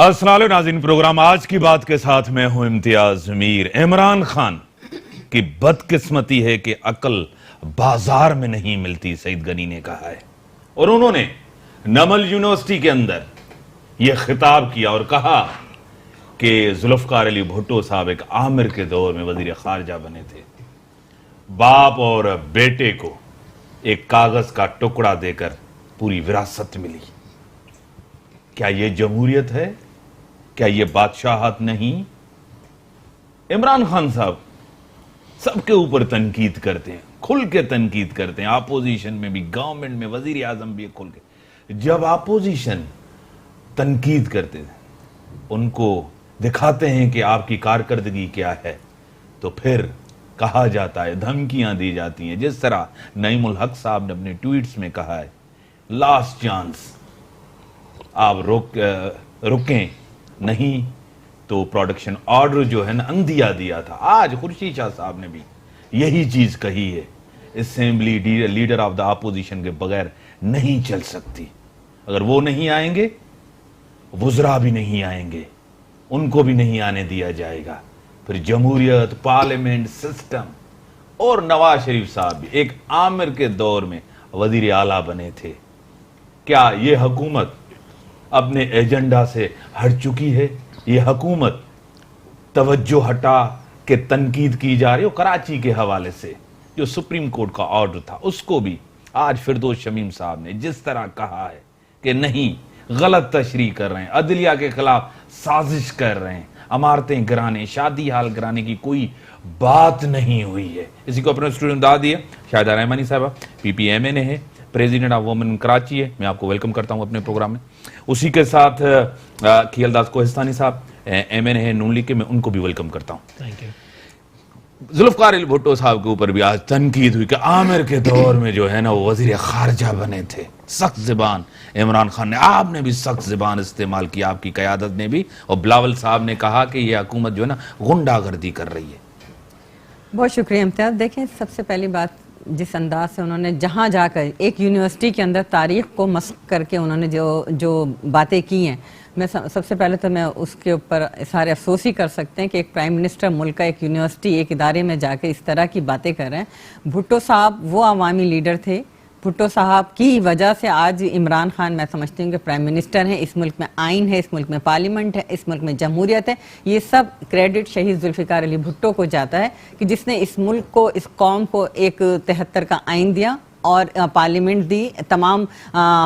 अस्सलाम नाज़रीन, प्रोग्राम आज की बात के साथ मैं हूं इम्तियाज मीर। इमरान खान की बदकिस्मती है कि अकल बाजार में नहीं मिलती, सईद गनी ने कहा है। और उन्होंने नमल यूनिवर्सिटी के अंदर यह खिताब किया और कहा कि जुल्फकार अली भुट्टो साहब एक आमिर के दौर में वजीर खारजा बने थे। बाप और बेटे को एक कागज का टुकड़ा देकर पूरी विरासत मिली। क्या यह जमहूरियत है? क्या यह बादशाहत नहीं? इमरान खान साहब सबके ऊपर तनकीद करते हैं, खुल के तनकीद करते हैं, अपोजिशन में भी, गवर्नमेंट में, वजीर आजम भी खुल के। जब अपोजिशन तनकीद करते हैं, उनको दिखाते हैं कि आपकी कारकर्दगी क्या है, तो फिर कहा जाता है, धमकियां दी जाती हैं। जिस तरह नईमुल हक साहब ने अपने ट्वीट्स में कहा है, लास्ट चांस, आप रुकें नहीं तो प्रोडक्शन ऑर्डर जो है ना अंदिया दिया था। आज खुर्शीद शाह साहब ने भी यही चीज कही है, assembly leader of the opposition के बगैर नहीं चल सकती। अगर वो नहीं आएंगे, वुज़रा भी नहीं आएंगे, उनको भी नहीं आने दिया जाएगा। फिर जमहूरियत, पार्लियामेंट सिस्टम। और नवाज शरीफ साहब भी एक आमिर के दौर में वजीर आला बने थे। क्या ये हुकूमत अपने एजेंडा से हट चुकी है? ये हुकूमत तवज्जो हटा के तनकीद की जा रही है। कराची के हवाले से जो सुप्रीम कोर्ट का ऑर्डर था, उसको भी आज फिरदौस शमीम साहब ने जिस तरह कहा है कि नहीं, गलत तशरीह कर रहे हैं, अदलिया के खिलाफ साजिश कर रहे हैं, इमारतें गिराने, शादी हाल गिराने की कोई बात नहीं हुई है। इसी को अपने स्टूडेंट दाद दिए शाहिदा रहमानी साहबा, PPMA ने है, प्रेसिडेंट ऑफ वुमेन कराची है। मैं आपको वेलकम करता हूं अपने प्रोग्राम में। उसी के साथ खियलदास कोहिस्तानी साहब MA है नून लीग के, मैं उनको भी वेलकम करता हूं। Thank you. जुल्फकार अली भुट्टो साहब के ऊपर भी आज तनकीद हुई कि आमिर के दौर में जो है ना वो वजीर खारजा बने थे। सख्त ज़बान इमरान खान ने, आपने भी सख्त ज़बान इस्तेमाल की, आपकी क़यादत ने भी। और बिलावल साहब ने कहा कि ये हुकूमत जो है ना गुंडागर्दी कर रही है। बहुत शुक्रिया इम्तियाज़। देखें, सबसे पहली बात, जिस अंदाज से उन्होंने जहाँ जाकर एक यूनिवर्सिटी के अंदर तारीख़ को मस्क करके उन्होंने जो बातें की हैं, मैं सबसे पहले तो मैं उसके ऊपर सारे अफसोस ही कर सकते हैं कि एक प्राइम मिनिस्टर मुल्क का एक यूनिवर्सिटी, एक इदारे में जाकर इस तरह की बातें कर रहे हैं। भुट्टो साहब वो अवामी लीडर थे। भुट्टो साहब की वजह से आज इमरान खान, मैं समझती हूँ कि प्राइम मिनिस्टर हैं। इस मुल्क में आइन है, इस मुल्क में पार्लियामेंट है, इस मुल्क में जमहूरियत है। ये सब क्रेडिट शहीद जुल्फ़िकार अली भुट्टो को जाता है कि जिसने इस मुल्क को, इस कौम को एक 73 का आइन दिया और पार्लियामेंट दी। तमाम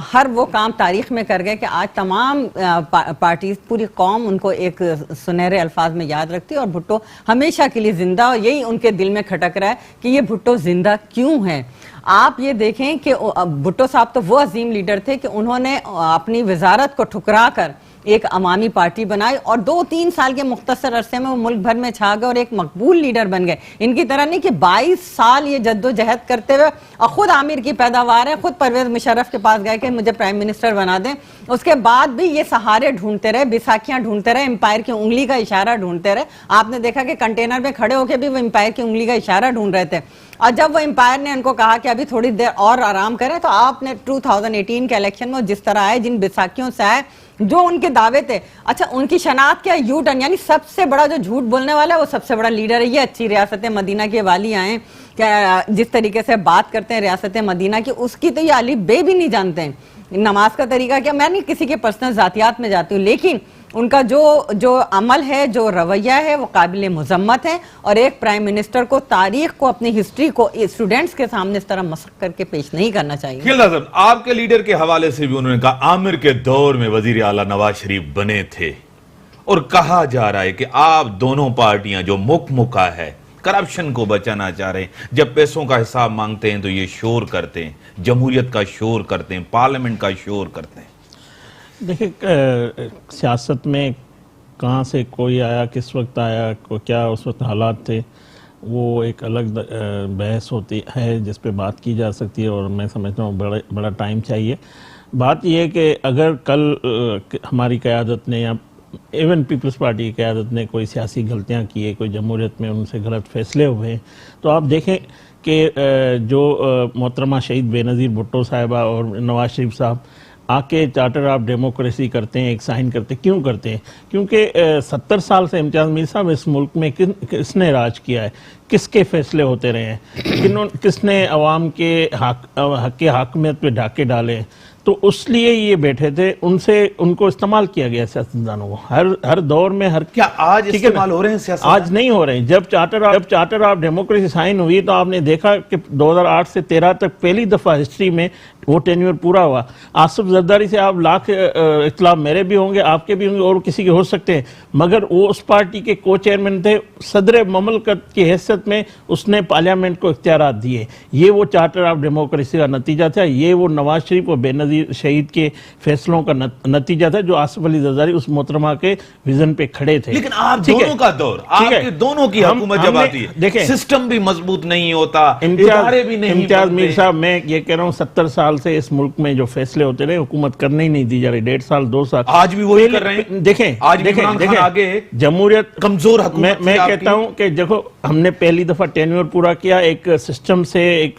हर वो काम तारीख में कर गए कि आज तमाम पार्टीज, पूरी कौम उनको एक सुनहरे अल्फाज में याद रखती है। और भुट्टो हमेशा के लिए जिंदा, और यही उनके दिल में खटक रहा है कि ये भुट्टो जिंदा क्यों है। आप ये देखें कि भुट्टो साहब तो वो अजीम लीडर थे कि उन्होंने अपनी वजारत को ठुकरा कर एक अवामी पार्टी बनाई और 2-3 साल के मुख्तसर अरसे में वो मुल्क भर में छा गए और एक मकबूल लीडर बन गए। इनकी तरह नहीं कि 22 साल ये जद्दोजहद करते हुए, और खुद आमिर की पैदावार है, खुद परवेज मुशर्रफ के पास गए कि मुझे प्राइम मिनिस्टर बना दें। उसके बाद भी ये सहारे ढूंढते रहे, बिसाखियां ढूंढते रहे, एम्पायर की उंगली का इशारा ढूंढते रहे। आपने देखा कि कंटेनर में खड़े होकर भी वो एम्पायर की उंगली का इशारा ढूंढ रहे थे। और जब वो एम्पायर ने उनको कहा कि अभी थोड़ी देर और आराम करें, तो आपने 2018 के इलेक्शन में जिस तरह आए, जिन बिसाखियों से आए, जो उनके दावे थे, अच्छा उनकी शनाख्त क्या, यू टर्न, यानी सबसे बड़ा जो झूठ बोलने वाला है वो सबसे बड़ा लीडर है। ये अच्छी रियासत मदीना के वाली आए, क्या जिस तरीके से बात करते हैं रियासत मदीना की, उसकी तो ये अली बे भी नहीं जानते हैं। नमाज का तरीका क्या, मैं नहीं किसी के पर्सनल जातियात में जाती हूँ, लेकिन उनका जो अमल है, जो रवैया है, वो काबिल मुजम्मत है। और एक प्राइम मिनिस्टर को तारीख को, अपनी हिस्ट्री को स्टूडेंट्स के सामने इस तरह मसक करके पेश नहीं करना चाहिए। आपके लीडर के हवाले से भी उन्होंने कहा आमिर के दौर में वजीर आला नवाज शरीफ बने थे। और कहा जा रहा है कि आप दोनों पार्टियां जो मुखा है, करप्शन को बचाना चाह रहे हैं। जब पैसों का हिसाब मांगते हैं तो ये शोर करते हैं, जमहूरियत का शोर करते हैं, पार्लियामेंट का शोर करते हैं। देखिए, सियासत में कहाँ से कोई आया, किस वक्त आया, क्या उस वक्त हालात थे, वो एक अलग बहस होती है जिस पे बात की जा सकती है। और मैं समझता हूँ बड़ा टाइम चाहिए। बात यह है कि अगर कल हमारी क़यादत ने या इवन पीपल्स पार्टी की क़यादत ने कोई सियासी गलतियाँ की है, कोई जमहूरियत में उनसे गलत फैसले हुए हैं, तो आप देखें कि जो मोहतरमा शहीद बेनज़ीर भुट्टो साहिबा और नवाज शरीफ साहब आके चार्टर ऑफ डेमोक्रेसी करते हैं, एक साइन करते हैं। क्यों करते हैं? क्योंकि 70 साल से इम्तियाज मीर साहब इस मुल्क में किसने राज किया है, किसके फैसले होते रहे हैं, किसने अवाम के हक के हाकमियत पे डाके डाले, तो उसलिए ये बैठे थे, उनको इस्तेमाल किया गया सियासतदानों को हर दौर में। क्या आज इस्तेमाल हो रहे हैं सियासतदान? आज नहीं हो रहे हैं। जब चार्टर ऑफ डेमोक्रेसी साइन हुई तो आपने देखा कि 2008 से 13 तक पहली दफा हिस्ट्री में वो टेन्योर पूरा हुआ। आसिफ जरदारी से आप लाख इख्तिलाफ मेरे भी होंगे, आपके भी होंगे और किसी के हो सकते हैं, मगर वो उस पार्टी के को चेयरमैन थे, सदर ममलकत की हैसियत में उसने पार्लियामेंट को इख्तियारात दिए। ये वो चार्टर ऑफ डेमोक्रेसी का नतीजा था, ये वो नवाज शरीफ और बेनजीर शहीद के फैसलों का नतीजा था, जो आसिफ अली जरदारी उस मोहतरमा के विजन पे खड़े थे। लेकिन आप दोनों का दौर, आपके दोनों की हुकूमत जब आती है, देखें, सिस्टम भी मजबूत नहीं होता, इदारे भी नहीं। इम्तियाज मीर साहब, मैं ये कह रहा हूँ 70 साल से इस मुल्क में जो फैसले होते रहे, हुकूमत करने ही नहीं दी जा रही। 1.5 साल 2 साल आज भी वही कर रहे हैं। देखें, आज इमरान खान आगे जमहूरियत कमजोर हुकूमत मैं कहता हूं कि देखो, हमने पहली दफा टेन्योर पूरा किया, एक सिस्टम से एक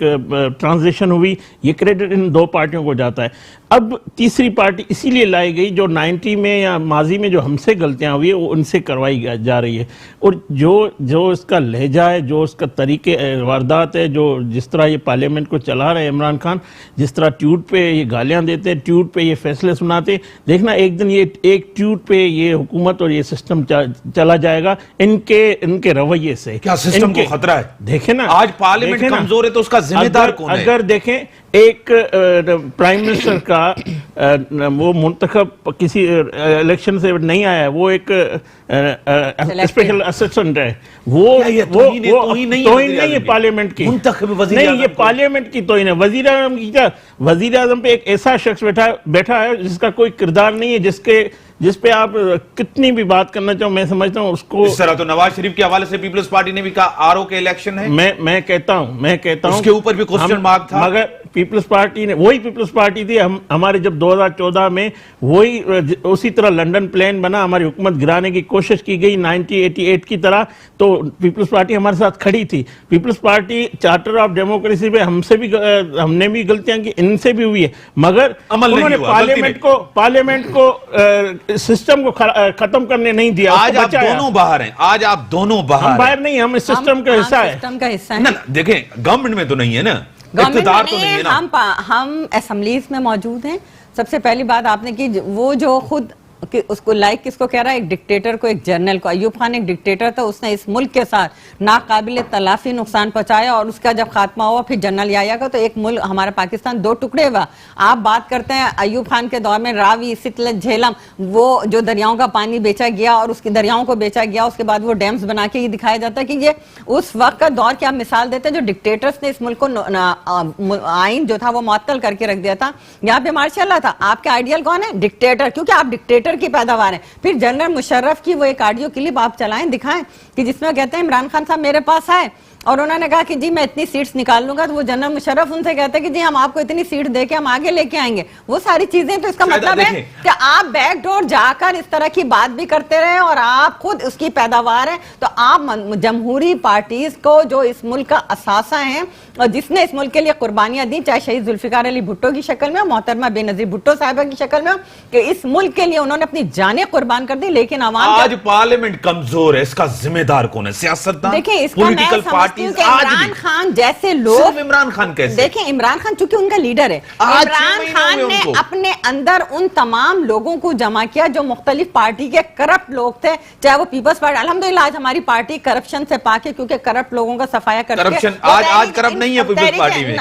ट्रांजिशन हुई, ये क्रेडिट इन 2 पार्टियों को जाता है। अब तीसरी पार्टी इसीलिए लाई गई जो 90 में या माजी में जो हमसे गलतियां हुई है वो उनसे करवाई जा रही है। और जो इसका लहजा है, जो इसका तरीके वारदात है, जो जिस तरह ये पार्लियामेंट को चला रहे हैं इमरान खान, जिस तरह ट्वीट पे ये गालियां देते हैं, ट्वीट पे ये फैसले सुनाते, देखना एक दिन ये एक ट्वीट पे ये हुकूमत और ये सिस्टम चला जाएगा इनके रवैये से। क्या सिस्टम को खतरा है? देखें ना, आज पार्लियामेंट कमजोर है तो उसका जिम्मेदार कौन है? अगर देखें, एक प्राइम मिनिस्टर का वो मुंतखब किसी इलेक्शन से नहीं आया है, वो एक स्पेशल असिस्टेंट है, वो तौहीन नहीं है पार्लियामेंट की, नहीं, ये पार्लियामेंट की तौहीन है। वजीर आजम की क्या? वजीर आजम पे एक ऐसा शख्स बैठा है जिसका कोई किरदार नहीं है, जिस पे आप कितनी भी बात करना चाहो, मैं समझता हूँ उसको। इस तरह तो नवाज शरीफ के हवाले से पीपल्स पार्टी ने भी कहा आरओ के इलेक्शन है। मैं कहता हूँ उसके ऊपर भी क्वेश्चन मार्क था, मगर पीपल्स पार्टी ने, वही पीपल्स पार्टी थी हमारे जब 2014 में वही उसी तरह लंदन प्लान बना, हमारी हुकूमत गिराने की कोशिश की गई 1988 की तरह, तो पीपल्स पार्टी हमारे साथ खड़ी थी। Peoples Party Charter of Democracy पे हमने भी गलतियां की, इनसे भी हुई है, मगर उन्होंने पार्लियामेंट को सिस्टम को खत्म करने नहीं दिया। आज आप दोनों बाहर हैं, आज आप दोनों बाहर नहीं, हम इस सिस्टम का हिस्सा है ना। देखें, गवर्नमेंट में तो नहीं है ना, इक़्तिदार तो नहीं है ना। हम असेंबलीज में मौजूद हैं। सबसे पहली बात आपने की, वो जो खुद कि उसको किसको कह रहा है, एक डिक्टेटर को, एक जर्नल को। अयूब खान एक डिक्टेटर था, उसने इस मुल्क के साथ नाकाबिले तलाफी नुकसान पहुंचाया, और उसका जब खात्मा हुआ फिर जनरल याया का, तो एक मुल्क हमारा पाकिस्तान 2 टुकड़े हुआ। आप बात करते हैं अयूब खान के दौर में रावी, सितलज, झेलम, वो जो दरियाओं का पानी बेचा गया और उसकी दरियाओं को बेचा गया, उसके बाद वो डैम्स बना के ये दिखाया जाता है कि ये उस वक्त का दौर की आप मिसाल देते हैं जो डिक्टेटर्स ने इस मुल्क को आइन जो था वो मुअत्तल करके रख दिया था। यहाँ पे मार्शल था। आपके आइडियल कौन है? डिक्टेटर, क्योंकि आप डिक्टेटर की पैदावार है। फिर जनरल मुशर्रफ की वो एक ऑडियो क्लिप आप चलाएं, दिखाएं कि जिसमें कहते हैं इमरान खान साहब मेरे पास आए और उन्होंने कहा कि जी मैं इतनी सीट्स निकाल लूंगा, तो वो जनरल मुशर्रफ उनसे कहते हैं कि जी हम आपको इतनी सीट देके हम आगे लेके आएंगे। वो सारी चीजें, तो इसका मतलब है कि आप बैकडोर जाकर इस तरह की बात भी करते रहे और आप खुद उसकी पैदावार है। तो आप जमहूरी पार्टीज को, जो इस मुल्क का असासा है और जिसने इस मुल्क के लिए कुर्बानियां दी, चाहे शहीद जुल्फिकार अली भुट्टो की शक्ल में, मोहतरमा बेनजीर भुट्टो साहिबा की शक्ल में, कि इस मुल्क के लिए उन्होंने अपनी जानें कुर्बान कर दी, लेकिन आज पार्लियामेंट कमजोर है, इसका जिम्मेदार कौन है? सियासतदान, देखिए, इसका पॉलिटिकल पार्टीज। इमरान खान जैसे लोग, इमरान खान कैसे? देखें, इमरान खान चूंकि उनका लीडर है, इमरान खान ने अपने अंदर उन तमाम लोगों को जमा किया जो मुख्तलिफ पार्टी के करप्ट लोग थे, चाहे वो पीपल्स पार्टी। अल्हम्दुलिल्लाह आज हमारी पार्टी करप्शन से पाक है, क्योंकि करप्ट लोगों का सफाया करके आज करप्ट नहीं है पीपल्स पार्टी में,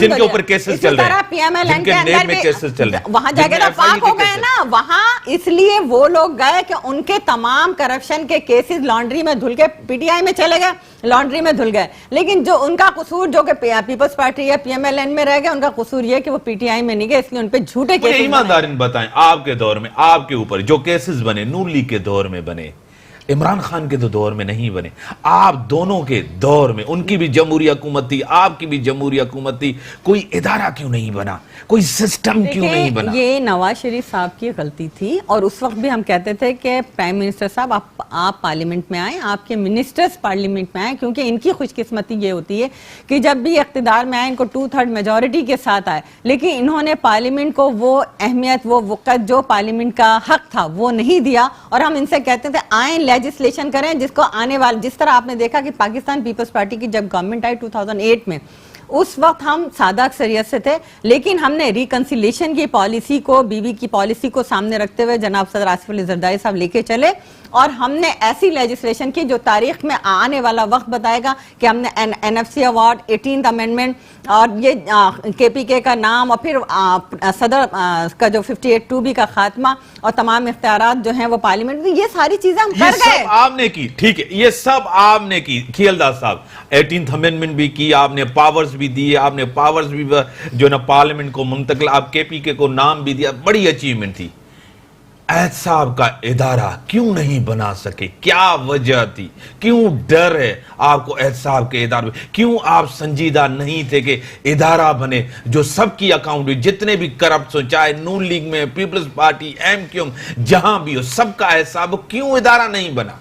जिनके ऊपर केसेस चल रहे हैं, पीएमएलएन के अंदर में केसेस चल रहे हैं, वहां जाके तो पाक हो गए ना। वहां इसलिए वो लोग गए कि उनके तमाम करप्शन के केसेस लॉन्ड्री में धुल के पीटीआई में चले गए, लॉन्ड्री में धुल गए। लेकिन जो उनका कसूर, जो कि पीपल्स पार्टी या पीएमएलएन में रह गए, उनका कसूर ये कि वो पीटीआई में नहीं गए, इसलिए उनपे झूठे केसेस। ईमानदारी बताएं, आपके दौर में आपके ऊपर जो केसेस बने, नून लीग के दौर में बने, इमरान खान के तो दौर में नहीं बने, आप दोनों के दौर में, उनकी भी जमहूरी हुकूमत थी, आपकी भी जमहूरी हुकूमत थी, कोई इदारा क्यों नहीं बना, कोई सिस्टम क्यों नहीं बना? ये नवाज शरीफ साहब की गलती थी, और उस वक्त भी हम कहते थे कि प्राइम मिनिस्टर साहब आप पार्लियामेंट में आए, आपके मिनिस्टर्स पार्लियामेंट में आए, क्योंकि इनकी खुशकिस्मती ये होती है कि जब भी इख्तिदार में आए इनको 2/3 मेजोरिटी के साथ आए, लेकिन इन्होंने पार्लियामेंट को वो अहमियत, वो वक़्त जो पार्लियामेंट का हक था वो नहीं दिया। और हम इनसे कहते थे आए लेजिस्लेशन करें जिसको आने वाले, जिस तरह आपने देखा कि पाकिस्तान पीपल्स पार्टी की जब गवर्नमेंट आई 2008 में, उस वक्त हम सादा अक्सरियत से थे, लेकिन हमने रिकंसिलेशन की पॉलिसी को, बीबी की पॉलिसी को सामने रखते हुए जनाब सदर आसिफ अली जरदारी साहब लेके चले, और हमने ऐसी लेजिस्लेशन की जो तारीख में आने वाला वक्त बताएगा कि हमने NFC अवार्ड, 18th अमेंडमेंट, और ये KPK का नाम, और फिर सदर का जो 58(2)B का खात्मा, और तमाम इख्तियारात जो हैं वो पार्लियामेंट, ये सारी चीजें हम कर गए। आपने की, ठीक है, ये सब आपने की। खियलदास साहब, 18th अमेंडमेंट भी की आपने, पावर्स भी दिए आपने, पावर्स भी जो ना पार्लियामेंट को मुंतकिल, आप KPK को नाम भी दिया, बड़ी अचीवमेंट थी। एहतसाब का इदारा क्यों नहीं बना सके, क्या वजह थी, क्यों डर है आपको एहतसाब के इदारे, क्यों आप संजीदा नहीं थे कि इदारा बने जो सबकी अकाउंट, जितने भी करप्ट हो, चाहे नून लीग में, पीपल्स पार्टी, MQM, जहां भी हो, सबका एहतसाब, क्यों इदारा नहीं बना?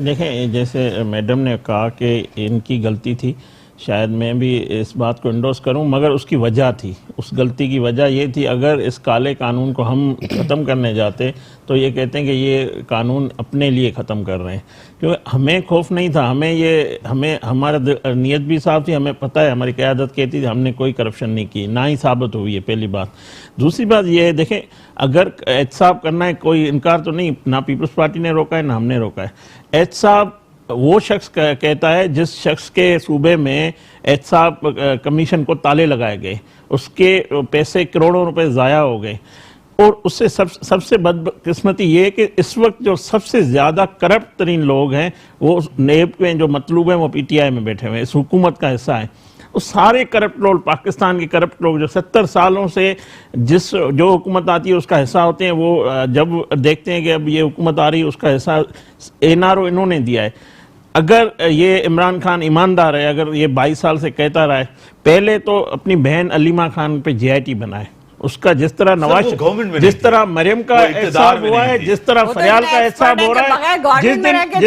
देखें, जैसे मैडम ने कहा कि इनकी गलती थी, शायद मैं भी इस बात को इंडोर्स करूं, मगर उसकी वजह थी, उस गलती की वजह ये थी, अगर इस काले कानून को हम ख़त्म करने जाते तो ये कहते हैं कि ये कानून अपने लिए ख़त्म कर रहे हैं, क्योंकि हमें खौफ नहीं था, हमें हमारा नीयत भी साफ थी, हमें पता है, हमारी क़यादत कहती थी हमने कोई करप्शन नहीं की, ना ही साबित हुई है, पहली बात। दूसरी बात ये है, देखें, अगर एहतसाब करना है, कोई इनकार तो नहीं, ना पीपल्स पार्टी ने रोका है ना हमने रोका है। एहतसाब वो शख्स कहता है जिस शख्स के सूबे में एहतसाब कमीशन को ताले लगाए गए, उसके पैसे करोड़ों रुपए ज़ाया हो गए, और उससे सबसे बदकिस्मती ये है कि इस वक्त जो सबसे ज़्यादा करप्ट तरीन लोग हैं वो नेब में जो मतलूब हैं वो PTI में बैठे हुए हैं, इस हुकूमत का हिस्सा है। वो सारे करप्ट लोग, पाकिस्तान के करप्ट लोग जो 70 सालों से जो हुकूमत आती है उसका हिस्सा होते हैं, वो जब देखते हैं कि अब ये हुकूमत आ रही है उसका हिस्सा NRO इन्होंने दिया है। अगर ये इमरान खान ईमानदार है, अगर ये 22 साल से कहता रहा है, पहले तो अपनी बहन अलीमा खान पे JIT बनाए, उसका जिस तरह नवाज, जिस तरह मरियम का एहसाब हुआ है, जिस तरह फरियाल का एहसाब हो रहा है, जिस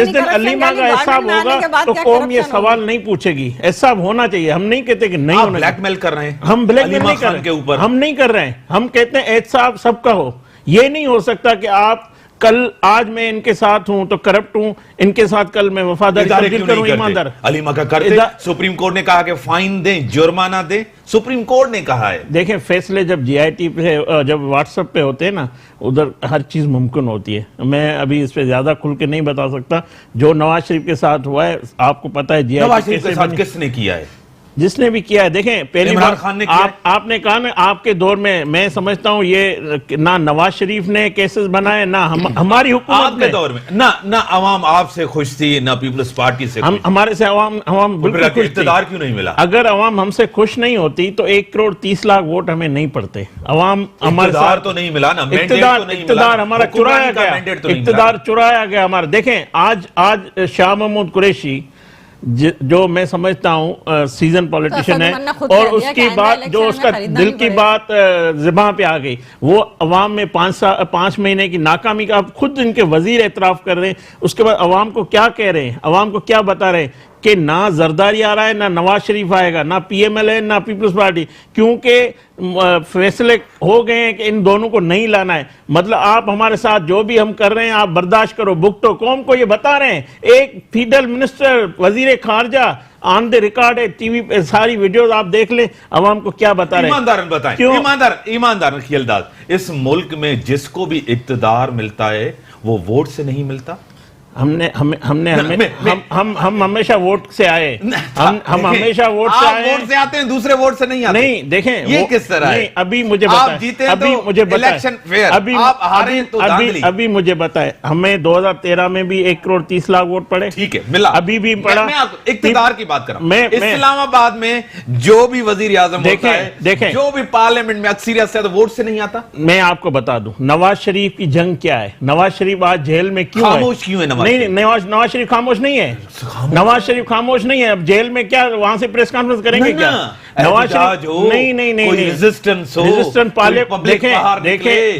दिन अलीमा का एहसाब होगा तो कौम ये सवाल नहीं पूछेगी। एहसाब होना चाहिए, हम नहीं कहते कि नहीं होना। ब्लैकमेल कर रहे हैं, हम ब्लैकमेल नहीं कर रहे हैं, हम नहीं कर रहे हैं, हम कहते हैं एहसाब सबका हो। ये नहीं हो सकता कि आप कल, आज मैं इनके साथ हूं तो करप्ट हूं, इनके साथ कल मैं वफादारी करूं, ईमानदार। अलीमा का करते, सुप्रीम कोर्ट ने कहा कि फाइन दें, जुर्माना दें, सुप्रीम कोर्ट ने कहा है। देखें, फैसले जब JIT पे, जब व्हाट्सएप पे होते हैं ना, उधर हर चीज मुमकिन होती है। मैं अभी इस पे ज्यादा खुल के नहीं बता सकता। जो नवाज शरीफ के साथ हुआ है, आपको पता है JIT नवाज शरीफ के साथ किसने किया है? जिसने भी किया है। देखें, पहली इमरान खान ने किया आपने कहा ना, आपके दौर में मैं समझता हूं ये ना नवाज शरीफ ने केसेस बनाए, ना हमारी हुकूमत के दौर में, ना अवाम आपसे खुश थी, ना पीपल्स पार्टी से खुश। हमारे से अवाम बिल्कुल खुश थी। इक़्तिदार क्यों नहीं मिला? अगर अवाम हमसे खुश नहीं होती तो 1,30,00,000 वोट हमें नहीं पड़ते। अवाम हमारे साथ तो नहीं मिला ना, इक़्तिदार हमारा चुराया गया, इक़्तिदार चुराया गया हमारा। देखें, आज शाह महमूद कुरैशी जो मैं समझता हूं सीजन पॉलिटिशियन है, और उसकी बात, जो उसका दिल की बात ज़बान पे आ गई, वो अवाम में 5 महीने की नाकामी का खुद इनके वजीर एतराफ़ कर रहे हैं। उसके बाद अवाम को क्या कह रहे हैं, अवाम को क्या बता रहे हैं कि ना जरदारी आ रहा है, ना नवाज शरीफ आएगा, ना PML है, ना पीपल्स पार्टी, क्योंकि फैसले हो गए हैं कि इन दोनों को नहीं लाना है। मतलब आप हमारे साथ जो भी हम कर रहे हैं आप बर्दाश्त करो, भुगतो। कौम को ये बता रहे हैं, एक फेडरल मिनिस्टर, वजीर खारजा ऑन द रिकॉर्ड है, टीवी पे सारी वीडियोस आप देख ले, अवाम को क्या बता रहे हैं। ईमानदार बताएं, ईमानदार खियलदास, इस मुल्क में जिसको भी इक़्तिदार मिलता है वो वोट से नहीं मिलता। हम हमेशा वोट से आए, हम हमेशा वोट से आए। वोट से आते हैं, दूसरे वोट से नहीं आते। नहीं, देखें ये किस तरह है? अभी मुझे बताएं, अभी मुझे बताएं, अभी मुझे बताएं, हमें 2013 में भी 1,30,00,000 वोट पड़े, ठीक है, मिला, अभी भी पड़ा। मैं इक़्तिदार की बात कर रहा हूं। इस्लामाबाद में जो भी वजीर आजम होता है, देखें, जो भी पार्लियामेंट में अक्सरियत से, तो वोट से नहीं आता। मैं आपको बता दूं, नवाज शरीफ की जंग क्या है, नवाज शरीफ आज जेल में क्यों है, खामोश क्यों है नवाज? नहीं, नवाज शरीफ खामोश नहीं है, नवाज शरीफ खामोश नहीं है। अब जेल में क्या वहां से प्रेस कॉन्फ्रेंस करेंगे क्या? नवाज शरीफ नहीं, रेजिस्टेंस हो, रेजिस्टेंस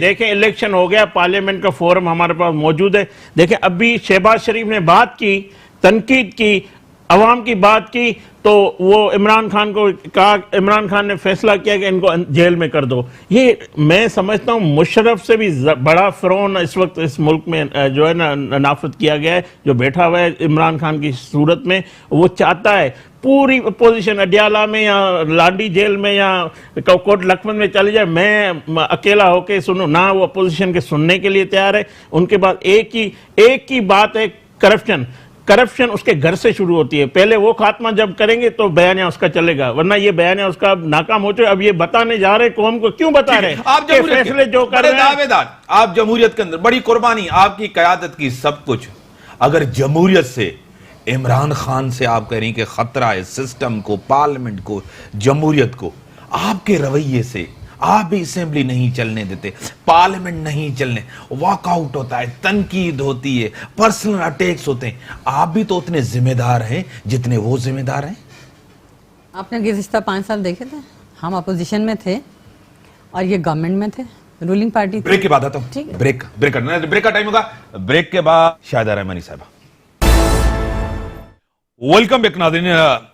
देखें इलेक्शन हो गया, पार्लियामेंट का फोरम हमारे पास मौजूद है। देखें अभी शहबाज शरीफ ने बात की, तनकीद की, अवाम की बात की, तो वो इमरान खान को कहा, इमरान खान ने फैसला किया कि इनको जेल में कर दो। ये मैं समझता हूँ मुशर्रफ से भी बड़ा फिरौन इस वक्त इस मुल्क में जो है ना नाफिज किया गया है, जो बैठा हुआ है इमरान खान की सूरत में। वो चाहता है पूरी अपोजिशन अडियाला में या लाडी जेल में या कोट लखपत में चले जाए, मैं अकेला होके सुनूं ना, वो अपोजिशन के सुनने के लिए तैयार है। उनके पास एक ही बात है, करप्शन उसके घर से शुरू होती है। पहले वो खात्मा जब करेंगे तो बयानिया उसका चलेगा, वरना ये बयानिया उसका नाकाम हो चुका। अब ये बताने जा रहे कौम को, क्यों बता रहे हैं? आप फैसले जो कर रहे हैं, दावेदार आप जमहूरियत के अंदर बड़ी कुर्बानी आपकी कयादत की, सब कुछ। अगर जमहूरियत से, इमरान खान से आप कह रही कि खतरा है सिस्टम को, पार्लियामेंट को, जमहूरियत को, आपके रवैये से आप भी असेंबली नहीं चलने देते, पार्लियामेंट नहीं चलने, वॉकआउट होता है, तनकीद होती है, पर्सनल अटैक्स होते हैं, आप भी तो उतने जिम्मेदार हैं जितने वो जिम्मेदार हैं। आपने गुज़िश्ता 5 साल देखे थे, हम अपोजिशन में थे और ये गवर्नमेंट में थे, रूलिंग पार्टी। ब्रेक के बाद आता हूं, ब्रेक का टाइम होगा, ब्रेक के बाद शाहिदा रहमानी साहबा। वेलकम बैक नाज़रीन।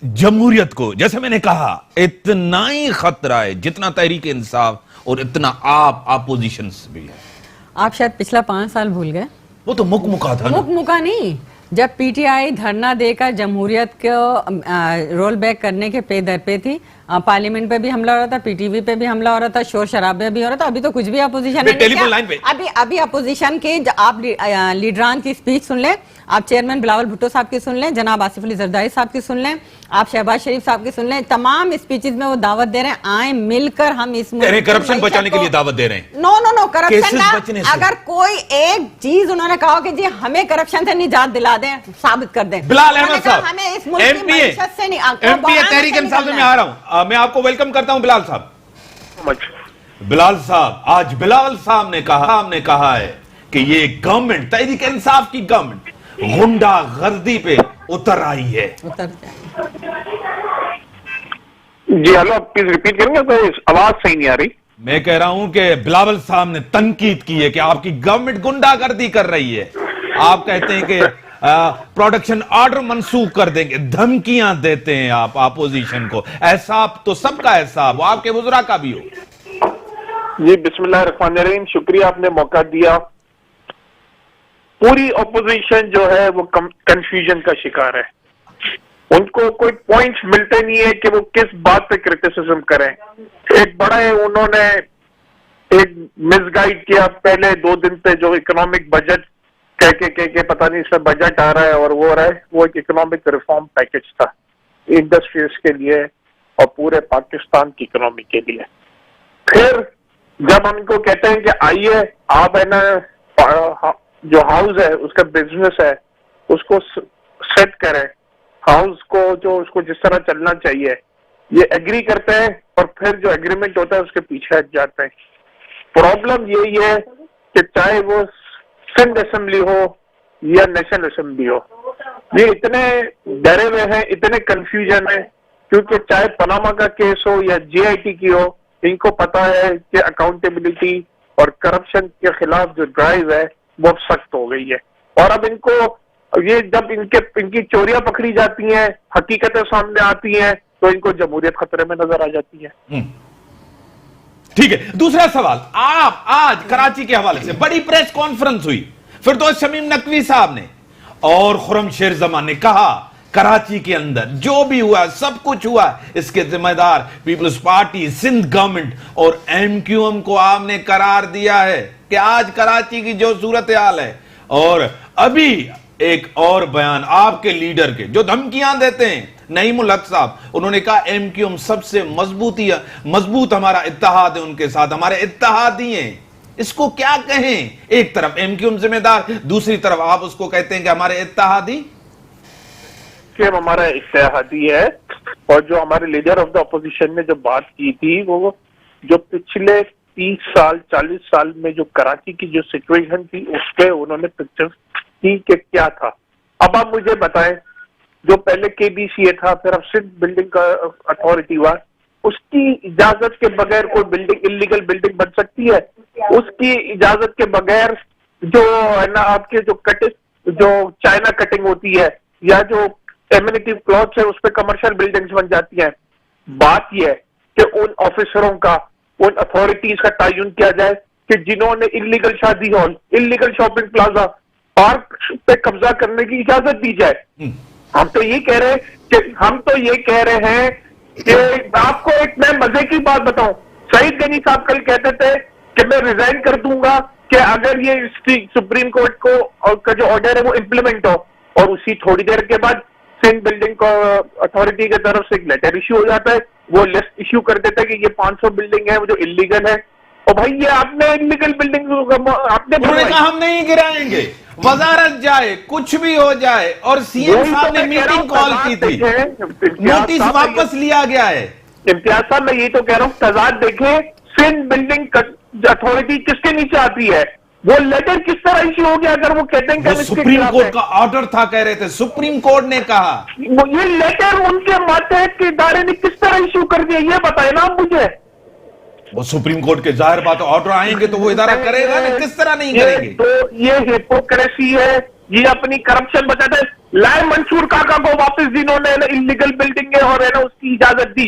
जमहूरियत को, जैसे मैंने कहा, इतना ही खतरा है जितना तहरीक इंसाफ और इतना आप अपोजिशन भी है। आप शायद पिछला 5 साल भूल गए। वो तो मुकमुका था, मुकमुका नहीं, जब पीटीआई धरना देकर जमहूरियत को रोल बैक करने के पे दर पे थी। पार्लियामेंट पे भी हमला हो रहा था, पीटीवी पे भी हमला हो रहा था, शोर शराबे भी हो रहा था। अभी तो कुछ भी अपोजिशन ने टेलीफोन लाइन पे अभी अपोजिशन के आप लीडरान की स्पीच सुन लें, आप चेयरमैन बिलावल भुट्टो साहब की सुन लें, जनाब आसिफ अली जरदारी साहब की सुन लें, आप शहबाज शरीफ साहब की सुन लें। तमाम स्पीचेस में वो दावत दे रहे हैं, आए मिलकर हम इस करप्शन बचाने के लिए दावत दे रहे हैं। नो करप्शन, अगर कोई एक चीज उन्होंने कहा कि जी हमें करप्शन से निजात दिला दें, साबित कर दें। बिलाल अहमद साहब, हमें इस मुल्क की मईशत से नहीं, एमपीए तहरीक इंसाफ में आ रहा हूं, मैं आपको वेलकम करता हूं बिलाल साहब। बिलाल साहब, आज बिलाल साहब ने कहा है कि ये गवर्नमेंट, तहरीक इंसाफ की गवर्नमेंट गुंडागर्दी पे उतर आई है। जी हेलो, प्लीज रिपीट करेंगे, तो आवाज सही नहीं आ रही। मैं कह रहा हूं कि बिलावल साहब ने तनकीद की है कि आपकी गवर्नमेंट गुंडागर्दी कर रही है। आप कहते हैं कि प्रोडक्शन ऑर्डर मंसूख कर देंगे, धमकियां देते हैं आप अपोजिशन को। ऐसा तो सबका ऐसा, वो आपके बुजुर्ग का भी हो। जी बिस्मिल्लाहिर्रहमानिर्रहीम, शुक्रिया आपने मौका दिया। पूरी ऑपोजिशन जो है वो कंफ्यूजन का शिकार है। उनको कोई पॉइंट्स मिलते नहीं है कि वो किस बात पे क्रिटिसिज्म करें। एक बड़ा है, उन्होंने एक मिसगाइड किया पहले 2 दिन पे, जो इकोनॉमिक बजट कह के पता नहीं इसमें बजट आ रहा है और वो हो रहा है, वो एक इकोनॉमिक रिफॉर्म पैकेज था इंडस्ट्रीज के लिए और पूरे पाकिस्तान की इकोनॉमी के लिए। फिर जब हम इनको कहते हैं कि आइए आप है ना, जो हाउस है उसका बिजनेस है उसको सेट करें, हाउस को जो उसको जिस तरह चलना चाहिए, ये एग्री करते हैं और फिर जो एग्रीमेंट होता है उसके पीछे हट जाते हैं। प्रॉब्लम यही है कि चाहे वो सिंध असेंबली हो या नेशनल असेंबली हो, ये इतने डरे हुए हैं, इतने कंफ्यूजन है, क्योंकि चाहे पनामा का केस हो या जीआईटी की हो, इनको पता है कि अकाउंटेबिलिटी और करप्शन के खिलाफ जो ड्राइव है वो सख्त हो गई है। और अब इनको ये जब इनकी चोरियां पकड़ी जाती हैं, हकीकतें सामने आती हैं, तो इनको जमहूरियत खतरे में नजर आ जाती है। ठीक है, दूसरा सवाल, आप आज कराची के हवाले से बड़ी प्रेस कॉन्फ्रेंस हुई, फिरदौस शमीम नकवी साहब ने और खुर्रम शेर जमान ने कहा कराची के अंदर जो भी हुआ, सब कुछ हुआ, इसके जिम्मेदार पीपल्स पार्टी, सिंध गवर्नमेंट और एमक्यूएम को आपने करार दिया है कि आज कराची की जो सूरत हाल है। और अभी एक और बयान आपके लीडर के जो धमकियां देते हैं, नईमुल हक साहब, उन्होंने कहा एमक्यूएम सबसे मजबूत हमारा इत्तेहाद है उनके साथ, हमारे इत्तेहादी हैं। इसको क्या कहें? एक तरफ एमक्यूएम जिम्मेदार, दूसरी तरफ आप उसको कहते हैं कि हमारे इत्तेहादी। हमारा इत्तेहादी है। और जो हमारे लीडर ऑफ द अपोजिशन ने जो बात की थी, वो जो पिछले 30 साल 40 साल में जो कराची की जो सिचुएशन थी उस पर उन्होंने पिक्चर थी कि क्या था। अब आप मुझे बताएं, जो पहले KBCA था, फिर अब सिंध बिल्डिंग अथॉरिटी हुआ, उसकी इजाजत के बगैर कोई बिल्डिंग, इलीगल बिल्डिंग बन सकती है? उसकी इजाजत के बगैर जो है ना आपके जो चाइना कटिंग होती है या जो एम्यूनिटी क्लॉथ्स है उस पर कमर्शियल बिल्डिंग्स बन जाती हैं। बात यह है कि उन ऑफिसरों का, उन अथॉरिटीज का तयन किया जाए कि जिन्होंने इलीगल शादी hall, illegal shopping plaza, park पे कब्जा करने की इजाजत दी जाए। हम तो ये कह रहे हैं कि आपको एक मैं मजे की बात बताऊं, सईद गनी साहब कल कहते थे कि मैं रिजाइन कर दूंगा कि अगर ये सुप्रीम कोर्ट को का जो ऑर्डर है वो इम्प्लीमेंट हो, और उसी थोड़ी देर के बाद सिंध बिल्डिंग को अथॉरिटी की तरफ से एक लेटर इश्यू हो जाता है, वो लिस्ट इश्यू कर देता है कि ये 500 बिल्डिंग है वो जो इलीगल है। और भाई ये आपने इलीगल बिल्डिंग आपने उन्होंने कहा हम नहीं गिराएंगे, वजारत जाए, कुछ भी हो जाए, और सीएम साहब ने मीटिंग कॉल की थी, नोटिस वापस लिया गया है। इम्तियाज साहब मैं ये तो कह रहा हूँ, तजाद देखें, सिंध बिल्डिंग अथॉरिटी किसके नीचे आती है, वो लेटर किस तरह इश्यू हो गया? अगर वो कहते हैं कि सुप्रीम कोर्ट का ऑर्डर था, कह रहे थे, सुप्रीम कोर्ट ने कहा, ये लेटर उनके मातहत के इदारे ने किस तरह इश्यू कर दिया, ये बताए ना आप मुझे। वो सुप्रीम कोर्ट के जाहिर बात ऑर्डर आएंगे तो वो इदारा करेगा ना, किस तरह नहीं करेंगे? तो ये हिपोक्रेसी है, ये अपनी करप्शन बचाते हैं। लाए मंसूर काका को वापस, जिन्होंने इलीगल बिल्डिंग है और है ना उसकी इजाजत दी,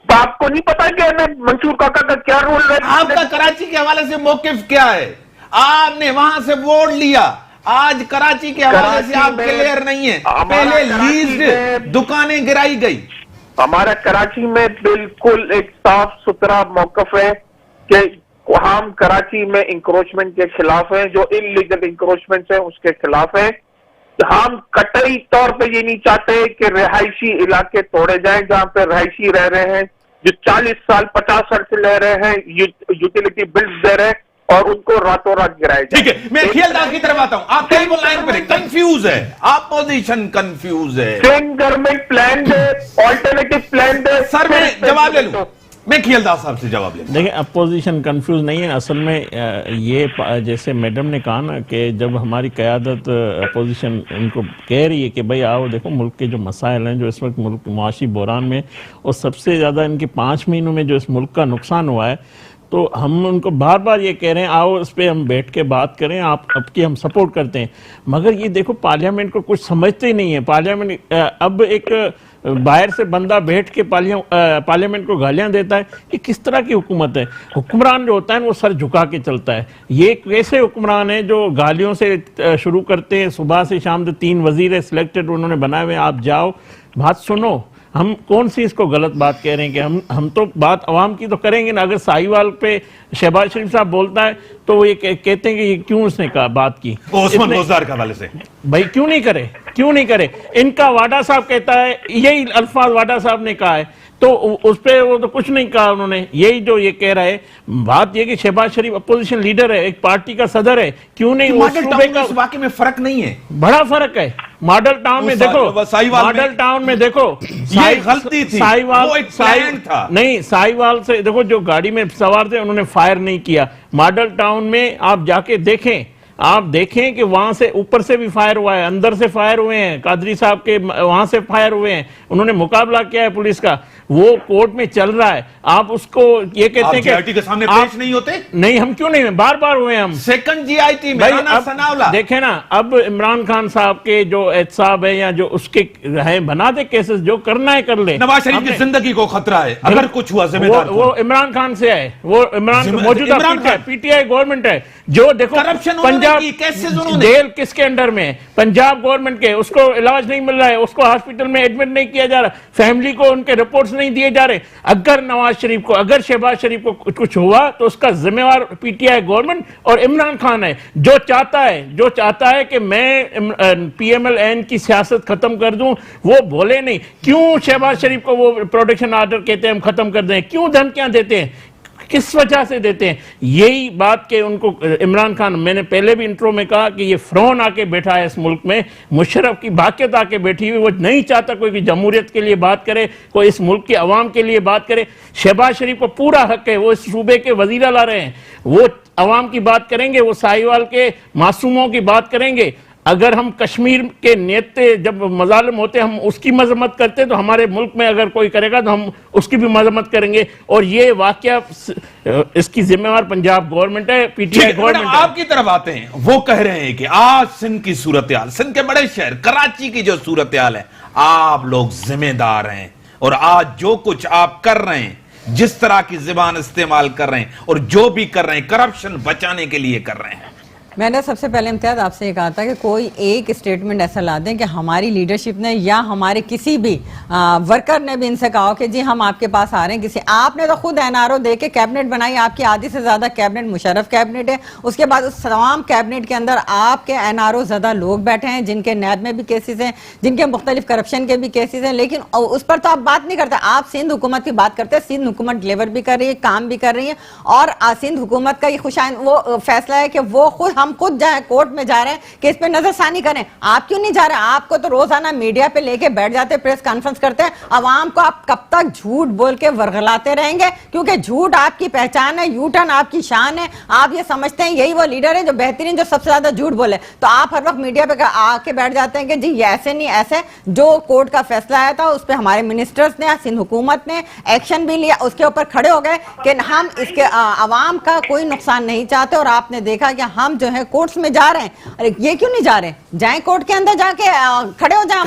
तो आपको नहीं पता कि मंसूर काका का क्या रोल है? आपका कराची के हवाले से मौकिफ क्या है? आपने वहां से वोट लिया, आज कराची के हवाले से आप क्लियर नहीं है। पहले लीज्ड दुकानें गिराई गई। हमारा कराची में बिल्कुल एक साफ सुथरा मौकफ है कि हम कराची में इंक्रोचमेंट के खिलाफ हैं, जो इलीगल इंक्रोचमेंट है उसके खिलाफ हैं। हम कतई तौर पे ये नहीं चाहते कि रिहायशी इलाके तोड़े जाएं, जहां पे रहायशी रह रहे हैं, जो 40 साल 50 साल से ले रहे हैं, यूटिलिटी बिल्स दे रहे हैं, और उनको रातों रात गिराए जाए। ठीक है, मैं खेलदार की तरफ आता हूं। आप टेलीफोन लाइन पर कंफ्यूज है, अपोजिशन कंफ्यूज है। सेम गवर्नमेंट प्लान दे, ऑल्टरनेटिव प्लान दे। सर मैं जवाब ले लूं, मैं खिलदार साहब से जवाब ले। देखिए, अपोजिशन कंफ्यूज नहीं है असल में। ये जैसे मैडम ने कहा ना कि जब हमारी क़यादत अपोजिशन इनको कह रही है कि भाई आओ देखो मुल्क के जो मसाइल हैं, जो इस वक्त मुल्क मुआशी बहरान में, और सबसे ज़्यादा इनके 5 महीनों में जो इस मुल्क का नुकसान हुआ है, तो हम उनको बार बार ये कह रहे हैं आओ इस पर हम बैठ के बात करें, आपकी हम सपोर्ट करते हैं। मगर ये देखो पार्लियामेंट को कुछ समझते ही नहीं है। पार्लियामेंट अब एक बाहर से बंदा बैठ के पार्लियामेंट को गालियां देता है, ये किस तरह की हुकूमत है? हुक्मरान जो होता है वो सर झुका के चलता है। ये कैसे हुक्मरान है जो गालियों से शुरू करते हैं? सुबह से शाम तक 3 वजीर सिलेक्टेड उन्होंने बनाए हुए, आप जाओ बात सुनो। हम कौन सी इसको गलत बात कह रहे हैं कि हम तो बात अवाम की तो करेंगे ना। अगर साहिवाल पे शहबाज शरीफ साहब बोलता है तो वो ये कहते हैं कि ये क्यों उसने कहा बात की ओस्मान रोजगार के हवाले से, भाई क्यों नहीं करे? इनका वाडा साहब कहता है, यही अल्फाज वाडा साहब ने कहा है, तो उस पर वो तो कुछ नहीं कहा उन्होंने। यही जो ये कह रहा है, बात ये कि शहबाज शरीफ अपोजिशन लीडर है, एक पार्टी का सदर है, क्यों नहीं मॉडल टाउन में वाकई में फर्क नहीं है, बड़ा फर्क है। मॉडल टाउन में देखो, मॉडल टाउन में देखो, ये गलती थी, वो एक प्लान था। नहीं, साहिवाल से देखो, जो गाड़ी में सवार थे उन्होंने फायर नहीं किया। मॉडल टाउन में आप जाके देखें, आप देखें कि वहां से ऊपर से भी फायर हुआ है, अंदर से फायर हुए हैं, कादरी साहब के वहां से फायर हुए हैं, उन्होंने मुकाबला किया है पुलिस का, वो कोर्ट में चल रहा है। आप उसको ये कहते हैं कि के सामने पेश नहीं होते? नहीं, हम क्यों नहीं, बार बार हुए हम। सेकंड जीआईटी में राना सनाउल्लाह देखे ना, अब इमरान खान साहब के जो एहतसाब है या जो उसके है, बना दे केसेस, जो करना है कर ले। नवाज शरीफ की जिंदगी को खतरा है, अगर कुछ हुआ जिम्मेदार वो इमरान खान से है, वो इमरान मौजूदा पीटीआई गवर्नमेंट है जो देखो करप्शन पंजाब जेल किसके अंडर में है? पंजाब गवर्नमेंट के। उसको इलाज नहीं मिल रहा है, उसको हॉस्पिटल में एडमिट नहीं किया जा रहा, फैमिली को उनके रिपोर्ट्स नहीं दिए जा रहे। अगर नवाज शरीफ को, अगर शहबाज शरीफ को कुछ हुआ तो उसका जिम्मेवार पीटीआई गवर्नमेंट और इमरान खान है, जो चाहता है कि मैं पीएमएल-एन की सियासत खत्म कर दूं, वो बोले नहीं। क्यों शहबाज शरीफ को वो प्रोटेक्शन ऑर्डर कहते हैं हम खत्म कर दें? क्यों धमकियां देते हैं? किस वजह से देते हैं? यही बात के उनको इमरान खान, मैंने पहले भी इंट्रो में कहा कि ये फ्रॉन आके बैठा है इस मुल्क में, मुशर्रफ की बाकियत आके बैठी हुई, वो नहीं चाहता कोई जमहूरियत के लिए बात करे, कोई इस मुल्क की अवाम के लिए बात करे। शहबाज शरीफ को पूरा हक है, वो इस सूबे के वजीर ला रहे हैं, वो अवाम की बात करेंगे, वो साहिवाल के मासूमों की बात करेंगे। अगर हम कश्मीर के नेता जब मजालिम होते हम उसकी मजम्मत करते तो हमारे मुल्क में अगर कोई करेगा तो हम उसकी भी मजम्मत करेंगे। और ये वाकया इसकी जिम्मेवार पंजाब गवर्नमेंट है, पीटीआई गवर्नमेंट है। आपकी तरफ आते हैं, वो कह रहे हैं कि आज सिंध की सूरत हाल, सिंध के बड़े शहर कराची की जो सूरत हाल है, आप लोग जिम्मेदार हैं और आज जो कुछ आप कर रहे हैं, जिस तरह की जुबान इस्तेमाल कर रहे हैं और जो भी कर रहे हैं, करप्शन बचाने के लिए कर रहे हैं। मैंने सबसे पहले इम्तियाज आपसे ये कहा था कि कोई एक स्टेटमेंट ऐसा ला दें कि हमारी लीडरशिप ने या हमारे किसी भी वर्कर ने भी इनसे कहा कि जी हम आपके पास आ रहे हैं। किसी आपने तो खुद एनआरओ दे के कैबिनेट बनाई, आपकी आधी से ज्यादा कैबिनेट मुशर्रफ कैबिनेट है। उसके बाद उस तमाम कैबिनेट के अंदर आपके एनआरओ ज्यादा लोग बैठे हैं जिनके नैब में भी केसेस हैं, जिनके मुख्तलिफ करप्शन के भी केसेस हैं, लेकिन उस पर तो आप बात नहीं करते। आप सिंध हुकूमत की बात करते हैं। सिंध हुकूमत डिलीवर भी कर रही है, काम भी कर रही है और सिंध हुकूमत का ये खुशाइन वो फैसला है कि वो हम खुद जाए कोर्ट में जा रहे हैं कि इस पे नजरसानी करें। आप क्यों नहीं जा रहे? आपको तो रोजाना मीडिया पे लेके बैठ जाते, प्रेस कॉन्फ्रेंस करते हैं। अवाम को आप कब तक झूठ बोल के वर्गलाते रहेंगे? क्योंकि झूठ आपकी पहचान है, यू टर्न आपकी शान है। आप ये समझते हैं यही वो लीडर है जो बेहतरीन, जो सबसे ज्यादा झूठ बोले। तो आप हर वक्त मीडिया पे आके बैठ जाते हैं कि जी ये ऐसे नहीं ऐसे। जो कोर्ट का फैसला आया था उस पर हमारे मिनिस्टर्स ने, सिंध हुकूमत ने एक्शन भी लिया, उसके ऊपर खड़े हो गए कि हम इसके अवाम का कोई नुकसान नहीं चाहते। और आपने देखा कि हम जो है कोर्ट्स में जा रहे हैं। अरे ये क्यों नहीं जा रहे? जाएं कोर्ट के अंदर जाके खड़े हो जाए।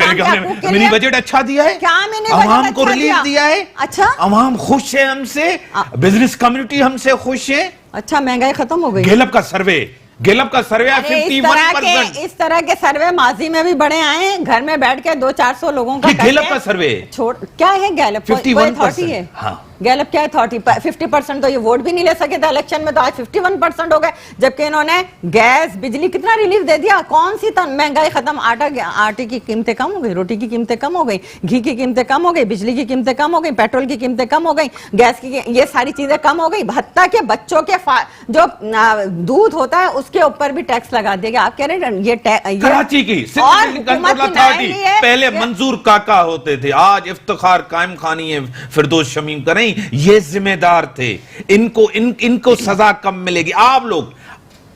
मिनी बजट अच्छा दिया है, क्या मिनी अवाम को रिलीफ दिया है। अच्छा, अवाम खुश है हमसे, बिजनेस कम्युनिटी हमसे खुश है। अच्छा, महंगाई खत्म हो गई। गैलप का सर्वे 51%। इस तरह के सर्वे माजी में भी बड़े आए हैं। घर में बैठ के 200-400 लोगों का गैलप का सर्वे छोड़ क्या है? गैलप 51% है। हाँ। गैलप क्या है? 50% तो ये वोट भी नहीं ले सके थे इलेक्शन में, तो आज 51% हो गए। जबकि इन्होंने गैस बिजली कितना रिलीफ दे दिया। कौन सी महंगाई खत्म? आटे की कीमतें कम हो गई, रोटी की कीमतें कम हो गई, घी की कीमतें कम हो गई, बिजली की कीमतें कम हो गई, पेट्रोल की कीमतें कम हो गई, गैस की, ये सारी चीजें कम हो गई। हत्ता के बच्चों के जो दूध होता है उसके ऊपर भी टैक्स लगा दिया गया। आप कह रहे हैं ये कराची की पहले मंजूर काका होते थे, आज इफ्तिखार कायम खानी है फिरदौस शमीम करें, ये जिम्मेदार थे। इनको सजा कम मिलेगी। आप लोग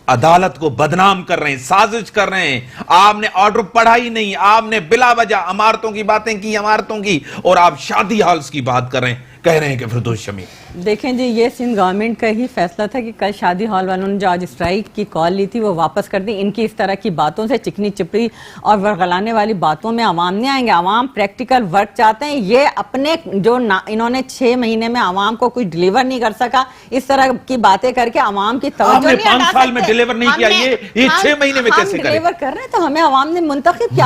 अदालत को बदनाम कर रहे हैं, साजिश कर रहे हैं। आपने ऑर्डर पढ़ा ही नहीं, आपने बिला वजह अमारतों की बातें की, अमारतों की, और आप शादी हॉल्स की बात कर रहे हैं, कह रहे हैं कि फिरदौस शमीम। देखें जी, ये सिंध गवर्नमेंट का ही फैसला था कि कल शादी हॉल वालों ने जो आज स्ट्राइक की कॉल ली थी वो वापस कर दी। इनकी इस तरह की बातों से, चिकनी चिपड़ी और वर्गलाने वाली बातों में आवाम नहीं आएंगे। आवाम प्रैक्टिकल वर्क चाहते हैं। ये अपने जो इन्होंने 6 महीने में आवाम को कुछ डिलीवर नहीं कर सका, इस तरह की बातें करके आवाम की तवज्जो नहीं हटा सकते। 5 साल में डिलीवर नहीं किया, ये 6 महीने में कैसे करें? डिलीवर कर रहे हैं तो हमें आवाम ने मुंतखब किया।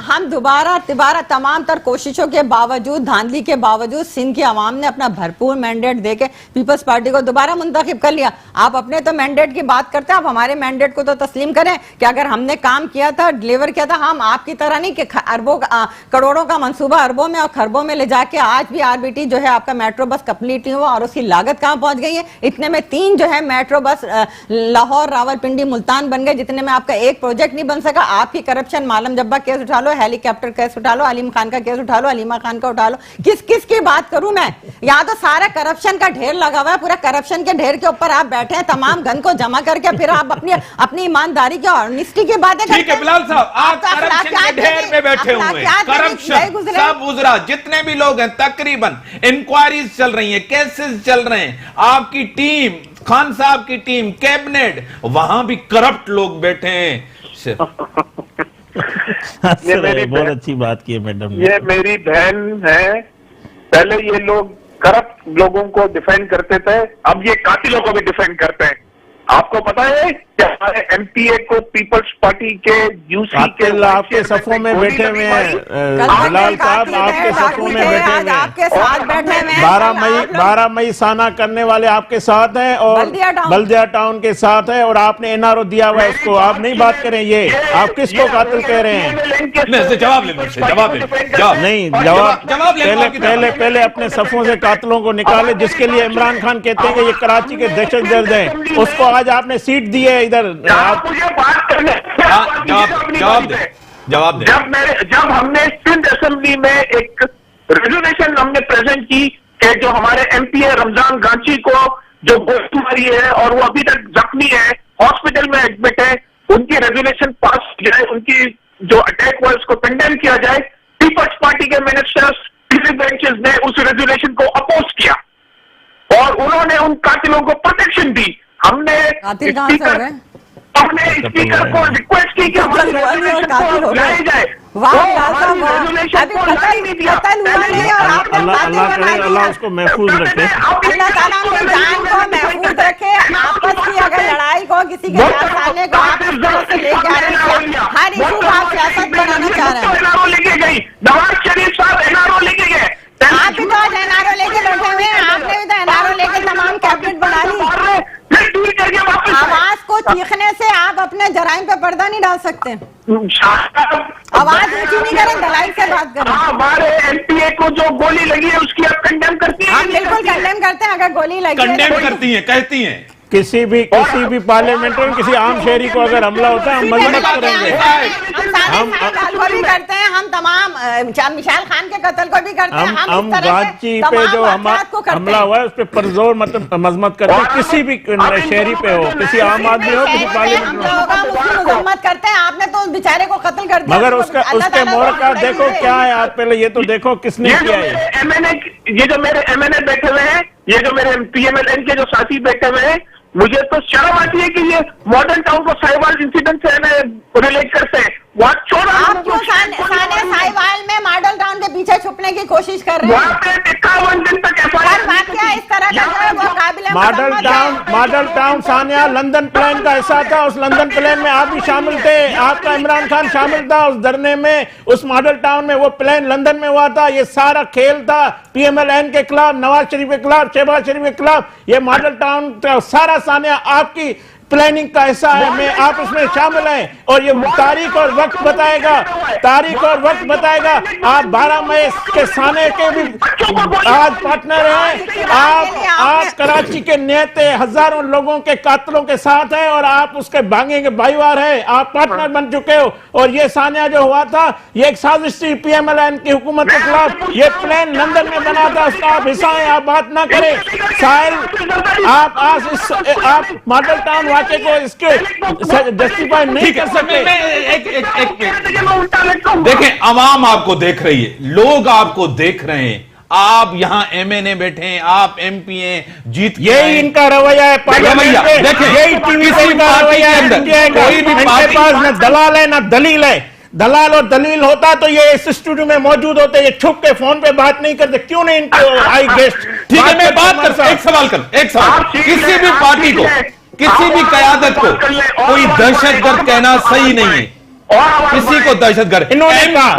हम दोबारा तमाम तर कोशिशों के बावजूद, धांधली के बावजूद सिंध की आवाम ने अपना भरपूर मैंडेट देके पीपल्स पार्टी को दोबारा मुंतखब कर लिया। आप अपने तो मैंडेट की बात करते हैं, आप हमारे मैंडेट को तो तस्लीम करें कि अगर हमने काम किया था, डिलीवर किया था, हम आपकी तरह नहीं कि अरबों करोड़ों का मंसूबा अरबों में और खरबों में ले जाके आज भी आरबीटी जो है आपका मेट्रो बस कंप्लीट नहीं हुआ और उसकी लागत कहां पहुंच गई है। इतने में 3 जो है मेट्रो बस लाहौर, रावलपिंडी, मुल्तान बन गए, जितने में आपका एक प्रोजेक्ट नहीं बन सका। आपकी करप्शन, मालम जब्बा केस उठा लो, हेलीकॉप्टर केस उठा लो, अलीम खान का केस उठा लो, अलीमा खान का उठा लो, किस की बात करूं मैं? यहाँ तो सारा करप्शन का ढेर लगा हुआ है। पूरा करप्शन के ढेर के ऊपर आप बैठे हैं, तमाम गन को जमा करके फिर आप अपनी ईमानदारी की और ऑनेस्टी की बातें करते हैं। ठीक है बिलाल साहब, आप करप्शन के ढेर में बैठे हुए हैं। करप्शन सब गुजरा, जितने भी लोग हैं, तकरीबन इंक्वायरीज चल रही हैं, केसेस चल रहे हैं। आपकी टीम, खान साहब की टीम, कैबिनेट, वहां भी करप्ट लोग बैठे हैं। बहुत अच्छी बात की है मैडम। ये मेरी बहन है। पहले ये लोग करप्ट लोगों को डिफेंड करते थे, अब ये कातिलों को भी डिफेंड करते हैं। आपको पता है कि हमारे एमपीए को पीपल्स पार्टी के यूसी के आपके सफों में बैठे हुए हैं बिलाल साहब, आपके सफों में बैठे हुए हैं, आपके साथ बैठे हुए हैं। 12 मई साना करने वाले आपके साथ हैं और बल्दिया टाउन के साथ है, और आपने एनआरओ दिया हुआ है उसको। आप नहीं बात करें, ये आप किसको कातिल कह रहे हैं? जवाब नहीं, जवाब पहले अपने सफों से कातिलों को निकाले, जिसके लिए इमरान खान कहते हैं कि ये कराची के दहशतगर्द हैं, उसको आज आपने सीट दी है इधर। आप मुझे बात करने जवाब दे। जब हमने सिंध असेंबली में एक रेजोल्यूशन हमने प्रेजेंट की कि जो हमारे एमपीए रमजान गांची को जो गोली मारी है और वो अभी तक जख्मी है, हॉस्पिटल में एडमिट है, उनकी रेजोल्यूशन पास की जाए, उनकी जो अटैक हुआ उसको कंडेम किया जाए। पीपल्स पार्टी के मिनिस्टर्स, बेंचेस ने उस रेजोल्यूशन को अपोज किया और उन्होंने उन कातिलों को प्रोटेक्शन दी। हमने कातिल कहाँ से हो गए? स्पीकर को रिक्वेस्ट की कि हमारी रेजोल्यूशन को लाया जाए। अल्लाह उसको महफूज रखे। अल्लाह ताला अपनी जान को महफूज रखे। आपस की अगर लड़ाई को किसी के साथ साले को आप इस तरह से ले जा रहे हैं, हर इशू को आप सियासत बनाना चाह रहे हैं। एनआरओ लेके गई, नवाज शरीफ साहब एनआरओ लेके गए। आप भी तो आज एनआरओ लेके बैठे हुए हैं, आपने भी तो एनआरओ लेके तमाम कैबिनेट बना ली। फिर डील करके वापस आवाज को चीखने से आप अपने जराइम पे पर्दा नहीं डाल सकते। आवाज ऊंची नहीं करें, दलाइल से बात करें। हमारे एमपीए को जो गोली लगी है उसकी आप कंडेम करती हैं? हम बिल्कुल कंडेम करते हैं। अगर गोली लगी है कंडेम तो करती हैं, कहती हैं। किसी भी पार्लियामेंट में किसी आम शहरी को अगर हमला होता है हम मजम्मत करेंगे। हम को भी करते हैं, हम तमाम मिसाल खान के कत्ल को भी करते हैं। हम रांची पे जो हमला हुआ है उस पर परजोर मजम्मत करते हैं, किसी भी शहरी पे हो, किसी आम आदमी हो, किसी पार्लियामेंट हो, मजम्मत करते हैं। आपने तो उस बेचारे को कत्ल कर दिया। मगर उसके मोरका देखो क्या है। आप पहले ये तो देखो किसने किया है। ये जो मेरे एमएनए बैठे हुए हैं, ये जो मेरे पीएमएलएन के जो साथी बैठे हुए हैं, मुझे तो शर्म आती है कि ये मॉडर्न टाउन को साहिवाल इंसिडेंट से रिलेट करते हैं। वहाँ 14 आप क्यों साहिवाल में मॉडल टाउन के पीछे छुपने की कोशिश कर रहे हैं? वहाँ पे 51 दिन तक हर वाकया इस तरह का जो है वो काबिल model town Sania London plan का हिस्सा था। उस लंदन प्लान में आप भी शामिल थे, आपका इमरान खान शामिल था उस धरने में। उस मॉडल टाउन में वो प्लान लंदन में हुआ था। ये सारा खेल था पीएमएलएन के खिलाफ, नवाज शरीफ के खिलाफ, शहबाज शरीफ के खिलाफ। ये मॉडल टाउन का सारा सानिया आपकी प्लानिंग का हिस्सा है। मैं आप इसमें शामिल हैं और ये तारीख और वक्त बताएगा, तारीख और वक्त बताएगा। आप 12 मई के साने के भी आज पार्टनर हैं। आप कराची के नेते हजारों लोगों के कातलों के साथ हैं और आप उसके भागेंगे भाईवार हैं। आप पार्टनर बन चुके हो और ये सानिया जो हुआ था ये एक साजिश थी पीएमएलएन की हुकूमत के खिलाफ। ये प्लान लंदन में बना था, उसका आप हिस्सा हैं। आप बात ना करें साहिल, आप मॉडल टाउन वाकई को इसके जस्टिफाई नहीं कर सकते। देखें, आवाम आपको देख रही है, लोग आपको देख रहे हैं। आप यहां एमएनए बैठे हैं, आप एमपी हैं, जीत यही इनका रवैया है पार्लियामेंट में। देखें, यही टीवी से इनका रवैया है। कोई भी इनके पास न दलाल है न दलील है। दलाल और दलील होता तो ये इस स्टूडियो में मौजूद होते, ये छुप के फोन पे बात नहीं करते। क्यों नहीं इनको आई गेस्ट? ठीक है, मैं बात कर एक सवाल किसी भी पार्टी को, किसी भी कयादत को कोई दहशतगर्द कहना सही नहीं है। किसी को दहशतगर्द इन्होंने कहा,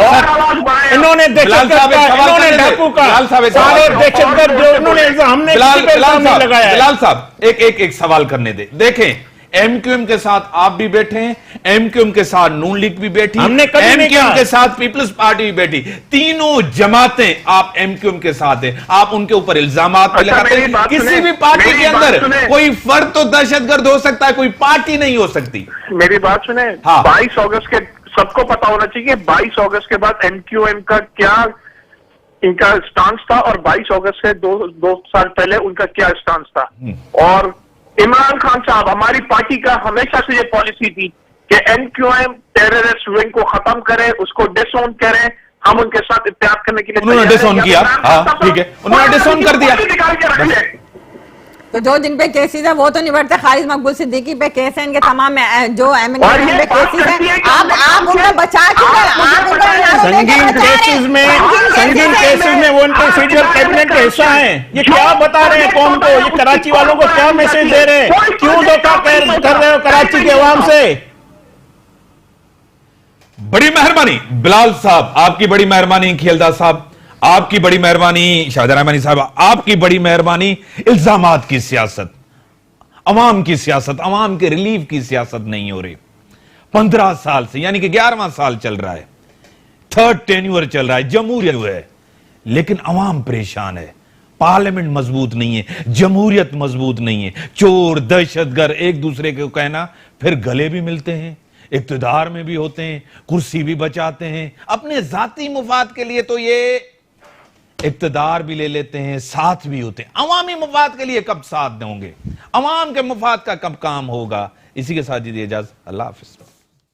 इन्होंने दहशतगर्द का, इन्होंने डाकू का, सारे दहशतगर्द जो इन्होंने, हमने किसी पे इल्जाम नहीं लगाया। बिलाल साहब एक सवाल करने दे। देखें, एमक्यूएम के साथ आप भी बैठे हैं, एमक्यूएम के साथ नून लीग भी बैठी, एमक्यूएम के साथ पीपल्स पार्टी भी बैठी। तीनों जमातें आप एमक्यूएम के साथ हैं। आप उनके ऊपर इल्जामात लगाते हैं। किसी भी पार्टी के अंदर कोई फर्द तो दहशतगर्द हो सकता है, कोई पार्टी नहीं हो सकती। मेरी बात सुने। हाँ। 22 अगस्त के सबको पता होना चाहिए 22 अगस्त के बाद एमक्यूएम का क्या इनका स्टांस था और 22 अगस्त से दो साल पहले उनका क्या स्टांस था। और इमरान खान साहब, हमारी पार्टी का हमेशा से ये पॉलिसी थी कि एमक्यूएम टेररिस्ट विंग को खत्म करें, उसको डिसोन करें। हम उनके साथ इत्तेहाद करने के लिए उन्होंने डिसोन किया। हाँ, ठीक है, उन्होंने डिसोन कर दिया। निकाल के रख ले। तो जो जिन पे केसेस है वो तो निबटते। खालिद मकबूल सिद्दीकी पे केस है, इनके तमाम जो एमएनए पे केसेस हैं। आप उनको बचा क्यों रहे? आप उनको संगीन केसेस में वो इनके फेडरल कैबिनेट का हिस्सा हैं। ये क्या बता रहे हैं कौम को? ये कराची वालों को क्या मैसेज दे रहे हैं? क्यों धोखा कर रहे हो कराची के अवाम से? बड़ी मेहरबानी बिलाल साहब, आपकी बड़ी मेहरबानी। खिलदा साहब, आपकी बड़ी मेहरबानी। शाहदा रहमानी साहब, आपकी बड़ी मेहरबानी। इल्जामात की सियासत, अवाम की सियासत, अवाम के रिलीफ की सियासत नहीं हो रही। 15 साल से, यानी कि 11वां साल चल रहा है, 3rd टेन्यूर चल रहा है, जमहूरियत है, लेकिन अवाम परेशान है। पार्लियामेंट मजबूत नहीं है, जमहूरियत मजबूत नहीं है। चोर, दहशतगर्द एक दूसरे को कहना, फिर गले भी मिलते हैं, इक्तदार में भी होते हैं, कुर्सी भी बचाते हैं अपने जाती मुफाद के लिए। तो ये इक्तदार भी ले लेते हैं, साथ भी होते हैं। अवामी मुफाद के लिए कब साथ देंगे? अवाम के मुफाद का कब काम होगा? इसी के साथ दीजिए इजाजत, अल्लाह हाफिज।